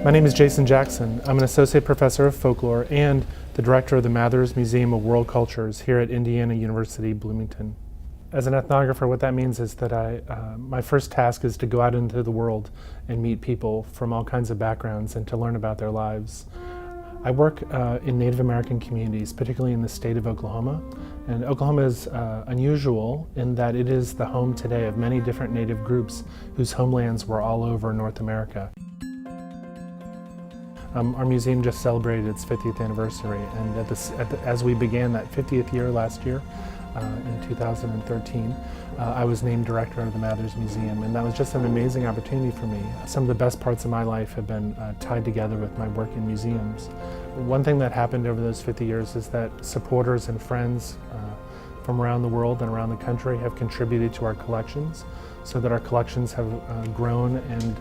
My name is Jason Jackson. I'm an associate professor of folklore and the director of the Mathers Museum of World Cultures here at Indiana University, Bloomington. As an ethnographer, what that means is that my first task is to go out into the world and meet people from all kinds of backgrounds and to learn about their lives. I work in Native American communities, particularly in the state of Oklahoma. And Oklahoma is unusual in that it is the home today of many different Native groups whose homelands were all over North America. Our museum just celebrated its 50th anniversary, and as we began that 50th year last year, in 2013, I was named director of the Mathers Museum, and that was just an amazing opportunity for me. Some of the best parts of my life have been tied together with my work in museums. One thing that happened over those 50 years is that supporters and friends from around the world and around the country have contributed to our collections, so that our collections have grown and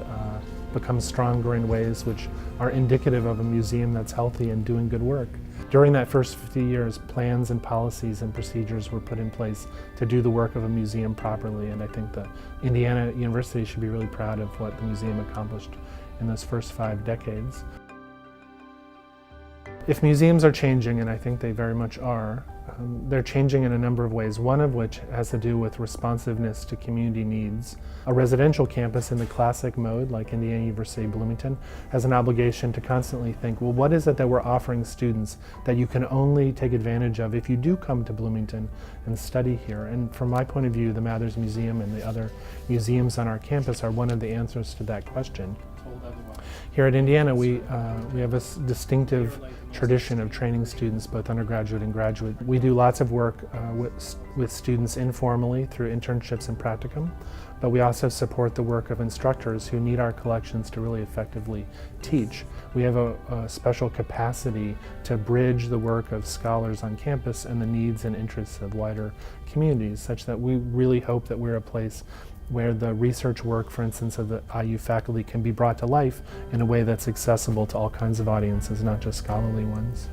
become stronger in ways which are indicative of a museum that's healthy and doing good work. During that first 50 years, plans and policies and procedures were put in place to do the work of a museum properly, and I think that Indiana University should be really proud of what the museum accomplished in those first 5 decades. If museums are changing, and I think they very much are, they're changing in a number of ways, one of which has to do with responsiveness to community needs. A residential campus in the classic mode, like Indiana University Bloomington, has an obligation to constantly think, well, what is it that we're offering students that you can only take advantage of if you do come to Bloomington and study here? And from my point of view, the Mathers Museum and the other museums on our campus are one of the answers to that question. Here at Indiana, we have a distinctive tradition of training students, both undergraduate and graduate. We do lots of work with students informally through internships and practicum, but we also support the work of instructors who need our collections to really effectively teach. We have a special capacity to bridge the work of scholars on campus and the needs and interests of wider communities, such that we really hope that we're a place where the research work, for instance, of the IU faculty can be brought to life in a way that's accessible to all kinds of audiences, not just scholarly ones.